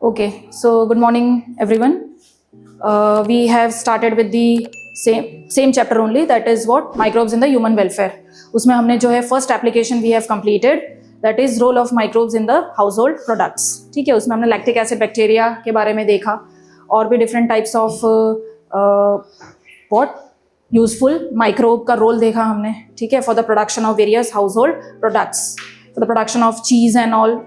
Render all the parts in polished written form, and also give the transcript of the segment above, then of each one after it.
Okay, so good morning, everyone. We have started with the same chapter only, that is what microbes in the human welfare. उसमें हमने जो है first application we have completed, that is role of microbes in the household products. ठीक है, उसमें हमने lactic acid bacteria के बारे में देखा और भी different types of what useful microbe का role देखा हमने. ठीक है, for the production of various household products, for the production of cheese and all.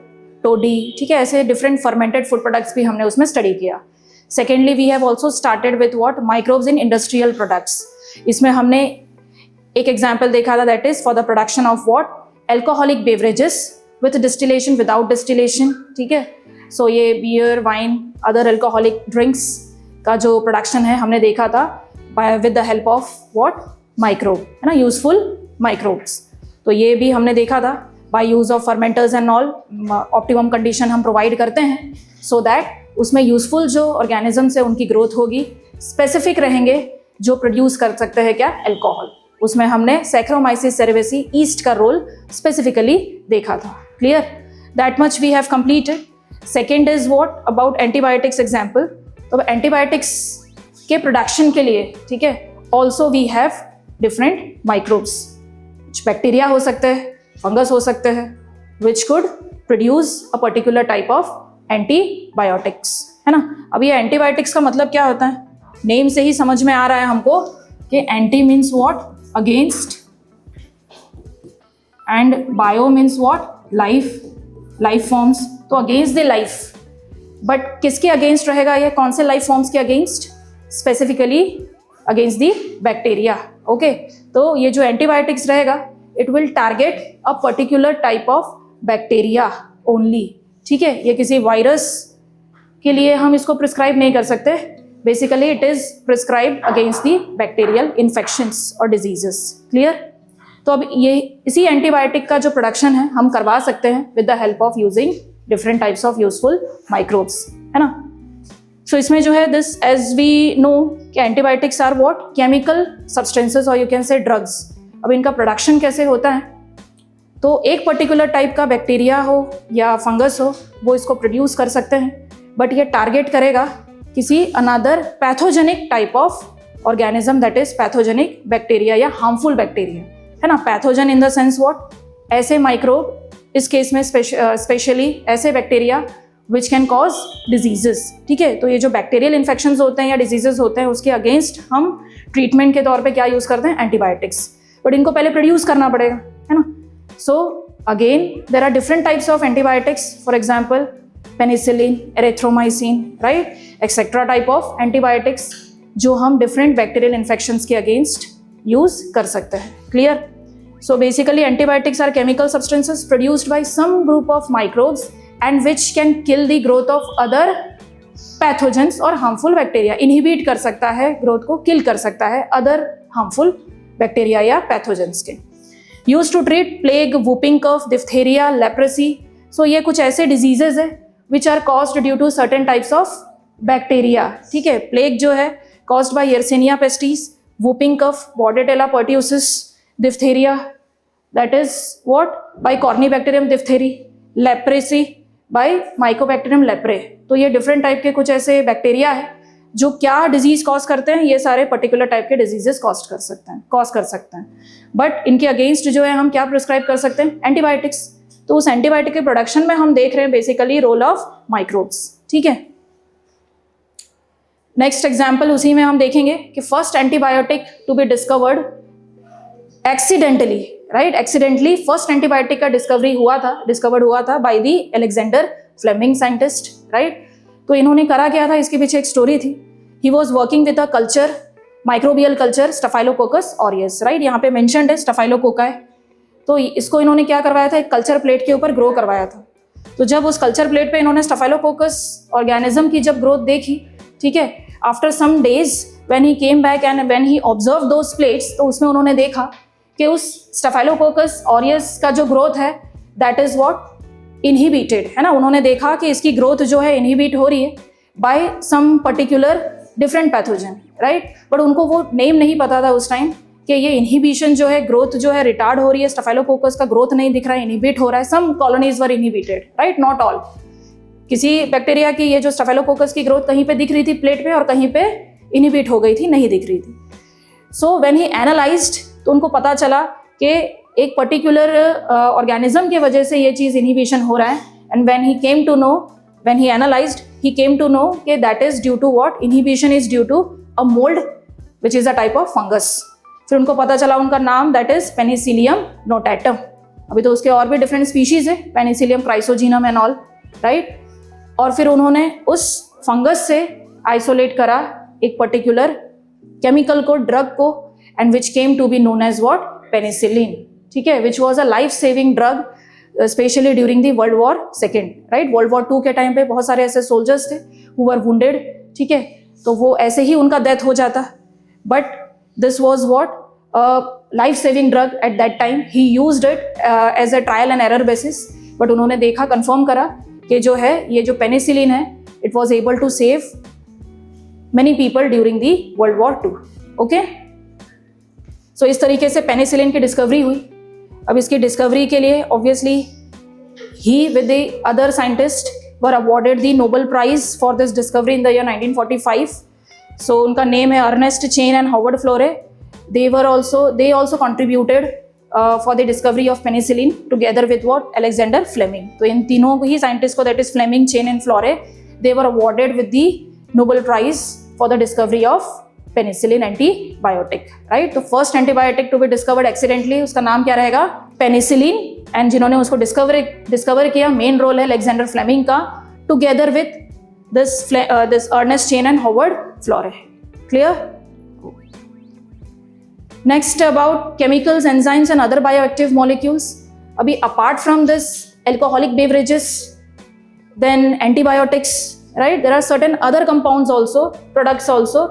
Todi, ठीक है, ऐसे डिफरेंट फर्मेंटेड फूड प्रोडक्ट्स भी हमने उसमें स्टडी किया. Secondly we have also started with what microbes in industrial products. इसमें हमने एक एग्जाम्पल देखा था, that is for the production of what alcoholic beverages with distillation, without distillation. ठीक है, सो ये beer, wine, other alcoholic drinks का जो प्रोडक्शन है हमने देखा था with the help of what microbe, है ना, यूजफुल माइक्रोब्स. तो ये भी हमने देखा था. By use of fermenters and all optimum condition हम प्रोवाइड करते हैं सो दैट उसमें यूजफुल जो ऑर्गेनिजम्स है उनकी ग्रोथ होगी. स्पेसिफिक रहेंगे जो प्रोड्यूस कर सकते हैं क्या, एल्कोहल. उसमें हमने सैक्रोमाइसिस सेरेवेसी ईस्ट का रोल स्पेसिफिकली देखा था. Clear, that much we have completed. Second is what about antibiotics example. तो एंटीबायोटिक्स के प्रोडक्शन के लिए, ठीक है, also we have different microbes. कुछ बैक्टीरिया हो सकते हैं, फंगस हो सकते हैं, which could produce a particular type of antibiotics, है ना. अब ये एंटीबायोटिक्स का मतलब क्या होता है, नेम से ही समझ में आ रहा है हमको कि anti means what, against, and bio means what, life forms. तो अगेंस्ट द लाइफ, बट किसके अगेंस्ट रहेगा ये, कौन से लाइफ फॉर्म्स के against, specifically against the bacteria. Okay, तो ये जो एंटीबायोटिक्स रहेगा it will target a particular type of bacteria only. ठीक है, ये किसी वायरस के लिए हम इसको प्रिस्क्राइब नहीं कर सकते. Basically it is prescribed against the bacterial infections और डिजीजेस. क्लियर. तो अब ये इसी एंटीबायोटिक का जो प्रोडक्शन है हम करवा सकते हैं with the help of using different types of useful microbes, है ना. सो इसमें जो है दिस, एज वी नो कि antibiotics are what, chemical substances और यू कैन से ड्रग्स. अब इनका प्रोडक्शन कैसे होता है, तो एक पर्टिकुलर टाइप का बैक्टीरिया हो या फंगस हो वो इसको प्रोड्यूस कर सकते हैं, बट ये टारगेट करेगा किसी another pathogenic type of organism, that is pathogenic bacteria या हार्मफुल बैक्टीरिया, है ना. Pathogen in the sense what, ऐसे माइक्रोब, इस केस में स्पेशली ऐसे bacteria which can cause diseases. ठीक है, तो ये जो बैक्टीरियल इन्फेक्शंस होते हैं या डिजीजेस होते हैं उसके अगेंस्ट हम ट्रीटमेंट के तौर पे क्या यूज़ करते हैं, एंटीबायोटिक्स. बट इनको पहले प्रोड्यूस करना पड़ेगा, है ना. So again there are different types of antibiotics, for example penicillin, erythromycin, right, etcetera type of antibiotics जो हम डिफरेंट बैक्टीरियल इन्फेक्शंस के अगेंस्ट यूज कर सकते हैं. Clear. So basically antibiotics are chemical substances produced by some group of microbes and which can kill the growth of other pathogens और harmful bacteria. Inhibit कर सकता है ग्रोथ को, kill कर सकता है अदर हार्मफुल बैक्टीरिया या पैथोजेंस के. Use to treat plague, whooping cough, diphtheria, leprosy. So ये कुछ ऐसे डिजीजेज है which are caused due to certain types of bacteria. ठीक है, प्लेग जो है caused by Yersinia pestis, whooping cough Bordetella pertussis, diphtheria that is what by Corynebacterium diphtheriae, leprosy by Mycobacterium leprae. तो ये डिफरेंट टाइप के कुछ ऐसे bacteria है जो क्या डिजीज कॉज करते हैं, ये सारे पर्टिकुलर टाइप के डिजीजेस कॉज कर सकते हैं. बट इनके अगेंस्ट जो है हम क्या प्रिस्क्राइब कर सकते हैं, एंटीबायोटिक्स. तो उस एंटीबायोटिक के प्रोडक्शन में हम देख रहे हैं बेसिकली रोल ऑफ माइक्रोब्स. ठीक है, नेक्स्ट एग्जाम्पल उसी में हम देखेंगे कि first antibiotic to be discovered accidentally, right, accidentally first antibiotic का डिस्कवर्ड हुआ था by the Alexander Fleming scientist, right. तो इन्होंने करा क्या था, इसके पीछे एक स्टोरी थी. He was working with a culture, microbial culture, स्टाफाइलोकोकस aureus, right. यहाँ पे मेंशन्ड है स्टाफाइलोकोका है. तो इसको इन्होंने क्या करवाया था, एक कल्चर प्लेट के ऊपर ग्रो करवाया था. तो जब उस कल्चर प्लेट पे इन्होंने स्टाफाइलोकोकस ऑर्गेनिज्म की जब ग्रोथ देखी, ठीक है, after some days when he came back and when he observe those plates, तो उसमें उन्होंने देखा कि उस स्टाफाइलोकोकस ऑरियस का जो ग्रोथ है दैट इज व्हाट इनहिबिटेड, है ना. उन्होंने देखा कि इसकी ग्रोथ जो है इनहिबिट हो रही है by some particular different pathogen, right. But उनको वो नेम नहीं पता था उस टाइम कि ये इनहिबिशन जो है, ग्रोथ जो है रिटार्ड हो रही है, स्टाफाइलोकोकस का ग्रोथ नहीं दिख रहा है, इनहिबिट हो रहा है. Some colonies were inhibited, right, not all. किसी बैक्टीरिया की ये जो स्टाफिलोकोकस की ग्रोथ कहीं पे दिख रही थी प्लेट पे और कहीं पे इनहिबिट हो गई थी, नहीं दिख रही थी. सो व्हेन ही एनालाइज्ड, तो उनको पता चला कि एक पर्टिकुलर ऑर्गेनिज्म की वजह से ये चीज़ इनहिबिशन हो रहा है. And when he came to know, when he analysed, he came to know कि that is due to what, inhibition is due to a mould which is a type of fungus. फिर उनको पता चला उनका नाम दैट इज पेनिसिलियम नोटाटम. अभी तो उसके और भी डिफरेंट स्पीशीज है, Penicillium chrysogenum and all, right. और फिर उन्होंने उस फंगस से आइसोलेट करा एक पर्टिकुलर केमिकल को, ड्रग को, and which came to be known as what, penicillin. ठीक है, which was a life saving drug especially during the World War second, right. World War 2 के टाइम पे बहुत सारे ऐसे सोल्जर्स थे हु वर वुंडेड. ठीक है, तो वो ऐसे ही उनका डेथ हो जाता. But this was what, life saving drug at that time. He used it as a trial and error basis. But उन्होंने देखा, कंफर्म करा कि जो है ये जो पेनिसिलिन है, it was able to save many people during the World War II. Okay? So इस तरीके से पेनिसिलिन की डिस्कवरी हुई. अब इसकी डिस्कवरी के लिए obviously he with the other scientists were awarded the Nobel Prize for this discovery in the year 1945. So उनका नेम है Ernst Chain and Howard Florey. They also contributed for the discovery of penicillin together with what, Alexander Fleming. तो इन तीनों ही scientist को, that is Fleming, Chain and Flore, they were awarded with the Nobel Prize for the discovery of penicillin antibiotic, right? तो first antibiotic to be discovered accidentally, उसका नाम क्या रहेगा, penicillin. and जिन्होंने उसको डिस्कवर किया, मेन रोल है Alexander Fleming का, together with this Ernest Chain and Howard Flore. Clear? Next, about chemicals, enzymes and other bioactive molecules. अभी apart from this alcoholic beverages, then antibiotics, right? There are certain other compounds also, products also,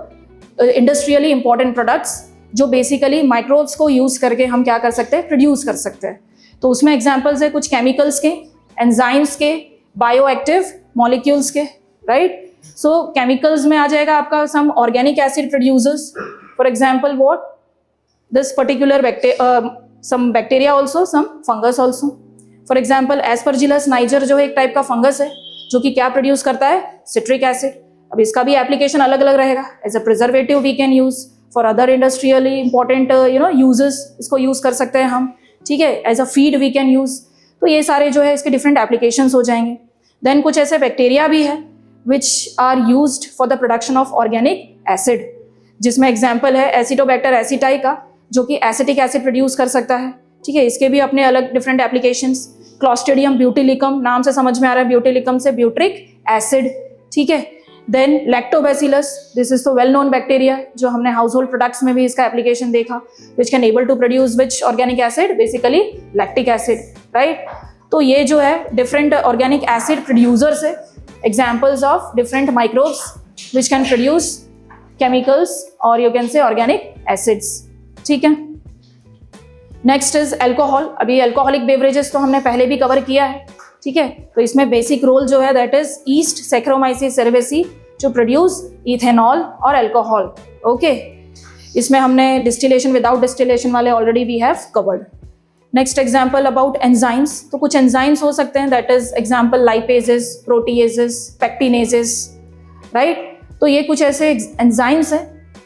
industrially important products, जो basically microbes को use करके हम क्या कर सकते हैं, produce कर सकते हैं. तो उसमें examples है कुछ chemicals के, enzymes के, bioactive molecules के, right? So chemicals में आ जाएगा आपका some organic acid producers, for example what, this particular some bacteria also, some fungus also. For example Aspergillus niger जो है एक टाइप का फंगस है जो कि क्या प्रोड्यूस करता है, सिट्रिक एसिड. अब इसका भी एप्लीकेशन अलग अलग रहेगा. As a preservative we can use, for other industrially important uses इसको यूज कर सकते हैं हम. ठीक है, as a feed we can use. तो ये सारे जो है इसके डिफरेंट एप्लीकेशंस हो जाएंगे. देन कुछ ऐसे बैक्टीरिया भी है which are used for the production of organic acid, जिसमें एग्जाम्पल है एसिटोबैक्टर एसिटाई का, जो कि एसिटिक एसिड प्रोड्यूस कर सकता है. ठीक है, इसके भी अपने अलग डिफरेंट एप्लीकेशंस. क्लॉस्ट्रिडियम ब्यूटिलिकम, नाम से समझ में आ रहा है, ब्यूटिलिकम से ब्यूट्रिक एसिड. ठीक है, then Lactobacillus, this is the well known bacteria, जो हमने हाउस होल्ड प्रोडक्ट्स में भी इसका एप्लीकेशन देखा, which can able to produce which organic acid, basically lactic acid, right. तो ये जो है डिफरेंट ऑर्गेनिक एसिड प्रोड्यूसर्स है, examples of different microbes which can produce chemicals और you can say organic acids. ठीक है, नेक्स्ट इज अल्कोहल. अभी alcoholic beverages तो हमने पहले भी कवर किया है. ठीक है, तो इसमें बेसिक रोल जो है that is yeast Saccharomyces cerevisiae, जो प्रोड्यूस इथेनॉल और अल्कोहल. ओके, इसमें हमने डिस्टिलेशन विदाउट डिस्टिलेशन वाले already we have covered. Next example about enzymes. तो कुछ एंजाइम्स हो सकते हैं, that is example lipases, proteases, pectinases, right. तो ये कुछ ऐसे एंजाइम्स हैं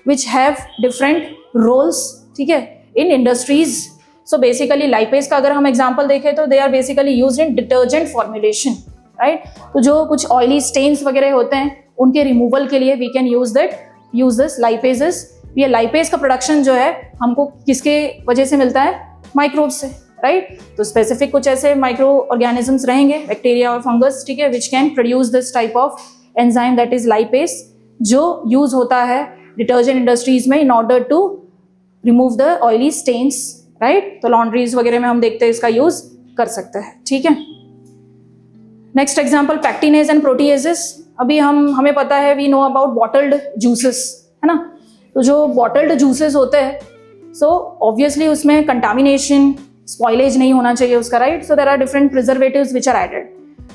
विच हैव डिफरेंट रोल्स, ठीक है, in industries. So basically lipase का अगर हम एग्जांपल देखें तो they are basically used in detergent formulation, right. तो जो कुछ ऑयली स्टेन्स वगैरह होते हैं उनके रिमूवल के लिए we can use this lipases. ये लाइपेज का प्रोडक्शन जो है हमको किसके वजह से मिलता है, माइक्रोब्स से, राइट. तो स्पेसिफिक कुछ ऐसे माइक्रो ऑर्गेनिजम्स रहेंगे, बैक्टीरिया और फंगस, ठीक है, which can produce this type of enzyme that is lipase, जो यूज होता है डिटर्जेंट इंडस्ट्रीज में in order to remove the oily stains, right. तो लॉन्ड्रीज वगैरह में हम देखते हैं इसका यूज कर सकते हैं. ठीक है, next example pectinase and proteases. अभी हमें पता है, we know about bottled juices, है ना. तो जो बॉटल्ड जूसेस होते हैं, सो ऑब्वियसली उसमें कंटामिनेशन, स्पॉइलेज नहीं होना चाहिए उसका, right. So there are different preservatives which are added.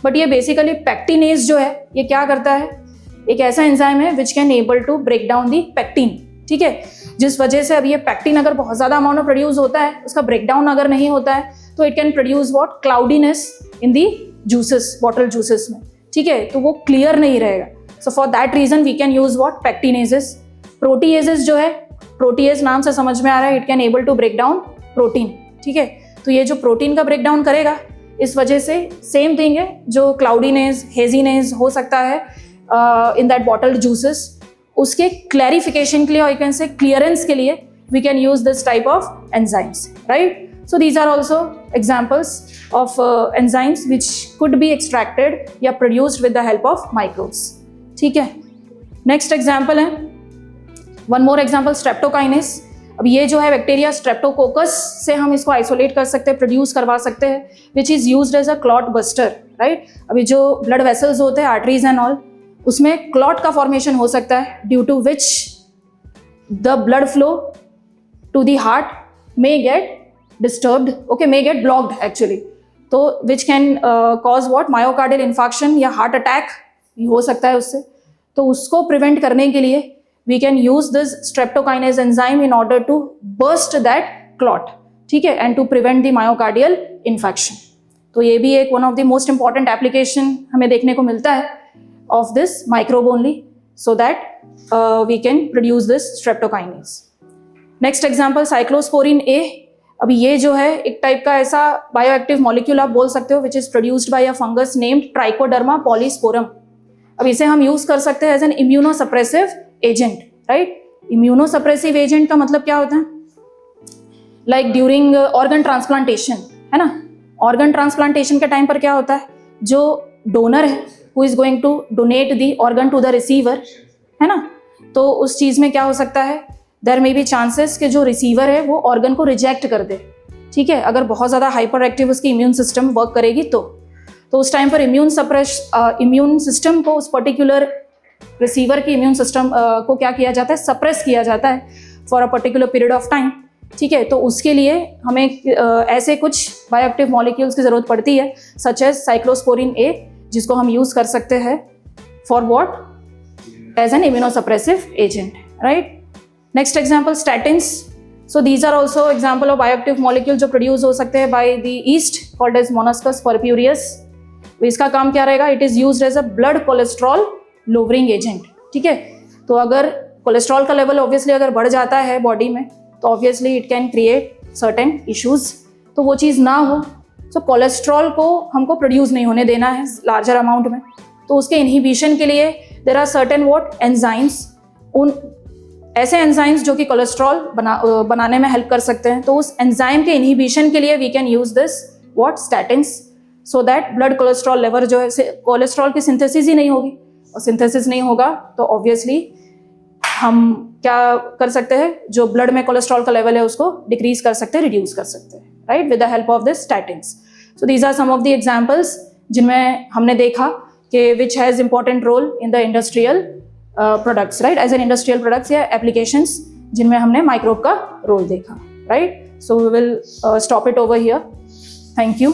But ये बेसिकली पैक्टिनेज जो है ये क्या करता है, एक ऐसा एंजाइम है which can able to break down the pectin. ठीक है, जिस वजह से अब ये पैक्टिन अगर बहुत ज़्यादा अमाउंट में प्रोड्यूस होता है, उसका ब्रेकडाउन अगर नहीं होता है, तो it can produce what, cloudiness in the juices, bottle juices में. ठीक है, तो वो क्लियर नहीं रहेगा. So for that reason we can use what, pectinases. Proteases जो है, प्रोटीएज नाम से समझ में आ रहा है, it can able to break down protein. ठीक है, तो ये जो प्रोटीन का ब्रेक डाउन करेगा, इस वजह से सेम थिंग है, जो क्लाउडीनेस, हेजीनेस हो सकता है इन दैट बॉटल्ड जूसेस, उसके क्लैरिफिकेशन के लिए और यू कैन से क्लियरेंस के लिए we can use this type of enzymes, right. So these are also examples of enzymes which could be extracted या produced with the help of microbes. ठीक है, next example है, one more example, streptokinase. अब ये जो है bacteria Streptococcus से हम इसको आइसोलेट कर सकते हैं, प्रोड्यूस करवा सकते हैं, which is used as a clot buster, right. अभी जो ब्लड वेसल्स होते हैं, आर्टरीज एंड ऑल, उसमें क्लॉट का फॉर्मेशन हो सकता है, due to which the blood flow to the heart may get disturbed, okay, may get blocked actually, तो which can cause what, myocardial infarction या heart attack हो सकता है उससे. तो उसको prevent करने के लिए we can use this streptokinase enzyme in order to burst that clot, ठीक है, and to prevent the myocardial infarction. तो ये भी एक one of the most important application हमें देखने को मिलता है of this microbe only, so that we can produce this streptokinase. Next example, cyclosporin A. अभी ये जो है एक टाइप का ऐसा बायोएक्टिव मॉलिक्यूल आप बोल सकते हो, which is produced by a fungus named Trichoderma polysporum. अब इसे हम यूज कर सकते हैं as an immunosuppressive agent, right. Immunosuppressive agent का मतलब क्या होता है, लाइक ड्यूरिंग ऑर्गन ट्रांसप्लांटेशन, है ना. ऑर्गन ट्रांसप्लांटेशन के टाइम पर क्या होता है, जो डोनर है who is going to donate the organ to the receiver, है ना, तो उस चीज में क्या हो सकता है, देयर मे बी चांसेस कि जो रिसीवर है वो ऑर्गन को रिजेक्ट कर दे. ठीक है, अगर बहुत ज़्यादा हाइपर एक्टिव उसकी इम्यून सिस्टम वर्क करेगी तो उस टाइम पर इम्यून सिस्टम को, उस पर्टिकुलर रिसीवर की इम्यून सिस्टम को क्या किया जाता है, सप्रेस किया जाता है for a particular period of time. ठीक है, तो उसके लिए हमें ऐसे कुछ बायोएक्टिव मॉलिक्यूल्स की ज़रूरत पड़ती है, सच एज साइक्लोस्पोरिन ए, जिसको हम यूज़ कर सकते हैं for what, as an immunosuppressive agent, right. Next example, statins. So these are also example of bioactive molecule जो प्रोड्यूस हो सकते हैं by the yeast, called as Monascus purpureus. इसका काम क्या रहेगा, it is used as a blood cholesterol lowering agent. ठीक है, तो अगर कोलेस्ट्रॉल का लेवल ऑब्वियसली अगर बढ़ जाता है बॉडी में, तो obviously it can create certain issues. तो वो चीज़ ना हो, सो कोलेस्ट्रॉल को हमको प्रोड्यूस नहीं होने देना है लार्जर अमाउंट में. तो उसके इनहिबिशन के लिए there are certain what enzymes, उन ऐसे एंजाइम्स जो कि कोलेस्ट्रॉल बनाने में हेल्प कर सकते हैं. तो उस एंजाइम के इनहिबिशन के लिए we can use this what, statins, so that blood cholesterol level जो है, कोलेस्ट्रॉल की सिंथेसिस ही नहीं होगी, और सिंथेसिस नहीं होगा तो ऑब्वियसली हम क्या कर सकते हैं, जो ब्लड में कोलेस्ट्रॉल का लेवल है उसको डिक्रीज कर सकते हैं, रिड्यूस कर सकते हैं, right, with the help of this statins. So these are some of the examples जिनमें हमने देखा कि which has important role in the industrial products, right, as an industrial products या एप्लीकेशंस जिनमें हमने माइक्रोब का रोल देखा, right. So we will stop it over here. Thank you.